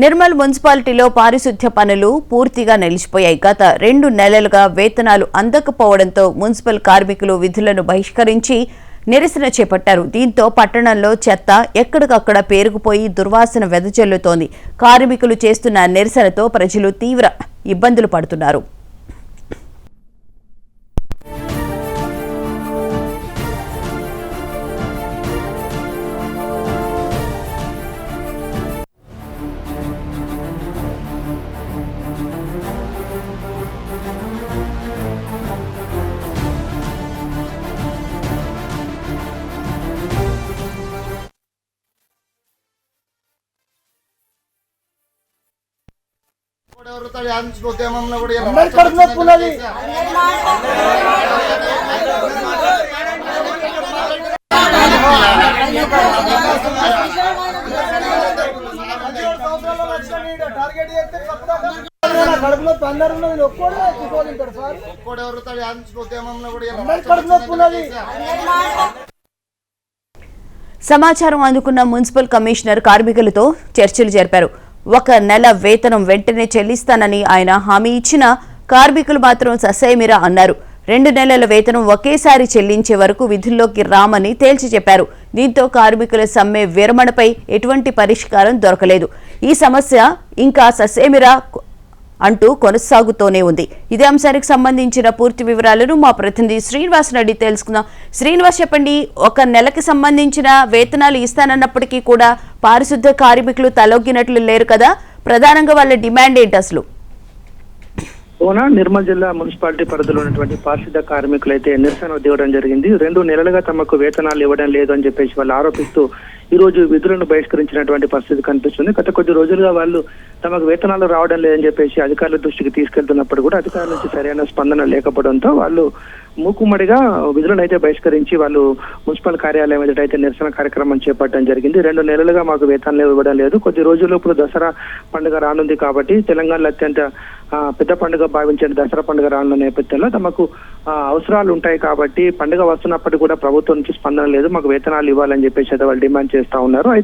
నిర్మల్ మున్సిపాలిటీలో పారిశుద్ధ్య పనులు పూర్తిగా నిలిచిపోయాయి. గత 2 నెలలుగా వేతనాలు అందకపోవడంతో మున్సిపల్ కార్మికులు విధులను బహిష్కరించి నిరసన చేపట్టారు. దీంతో పట్టణంలో చెత్త ఎక్కడికక్కడ పేరుకుపోయి దుర్వాసన వెదజల్లుతోంది. కార్మికులు చేస్తున్న నిరసనతో ప్రజలు తీవ్ర ఇబ్బందులు పడుతున్నారు. సమాచారం అందుకున్న మున్సిపల్ కమిషనర్ కార్మికులతో చర్చలు జరిపారు. 1 నెల వేతనం వెంటనే చెల్లిస్తానని ఆయన హామీ ఇచ్చినా కార్మికులు మాత్రం ససేమిరా అన్నారు. 2 నెలల వేతనం ఒకేసారి చెల్లించే వరకు విధుల్లోకి రామని తేల్చి చెప్పారు. దీంతో కార్మికుల సమ్మె విరమణపై ఎటువంటి పరిష్కారం దొరకలేదు. ఈ సమస్య ఇంకా ససేమిరా అంటూ కొనసాగుతూనే ఉంది. ఇదే అంశానికి సంబంధించిన పూర్తి వివరాలను మా ప్రతినిధి శ్రీనివాస్ అడిగి తెలుసుకుందాం. శ్రీనివాస్, చెప్పండి, 1 నెలకి సంబంధించిన వేతనాలు ఇస్తానన్నప్పటికీ కూడా పారిశుద్ధ్య కార్మికులు తలొగ్గినట్లు లేరు కదా, ప్రధానంగా వాళ్ళ డిమాండ్ ఏంటి అసలు? నిర్మల్ జిల్లా మున్సిపాలిటీ పరిధిలో ఉన్నటువంటి పారిశుద్ధ్య కార్మికులు అయితే నిరసన దిగడం జరిగింది. 2 నెలలుగా తమకు వేతనాలు ఇవ్వడం లేదు అని చెప్పేసి వాళ్ళు ఆరోపిస్తూ ఈ రోజు విధులను బహిష్కరించినటువంటి పరిస్థితి కనిపిస్తుంది. గత కొద్ది రోజులుగా వాళ్ళు తమకు వేతనాలు రావడం లేదని చెప్పేసి అధికారుల దృష్టికి తీసుకెళ్తున్నప్పుడు కూడా అధికారుల నుంచి సరైన స్పందన లేకపోవడంతో వాళ్ళు మూకుమ్మడిగా విధులను అయితే బహిష్కరించి వాళ్ళు మున్సిపల్ కార్యాలయం ఎదుటైతే నిరసన కార్యక్రమం చేపట్టడం జరిగింది. 2 నెలలుగా మాకు వేతనాలు ఇవ్వడం లేదు. కొద్ది రోజుల్లో దసరా పండుగ రానుంది కాబట్టి తెలంగాణలో అత్యంత పెద్ద పండుగ భావించే దసరా పండుగ రానున్న నేపథ్యంలో తమకు అవసరాలు ఉంటాయి కాబట్టి పండుగ వస్తున్నప్పటికీ కూడా ప్రభుత్వం నుంచి స్పందన లేదు, మాకు వేతనాలు ఇవ్వాలని చెప్పేసి వాళ్ళు డిమాండ్ చేస్తా ఉన్నారు. అయితే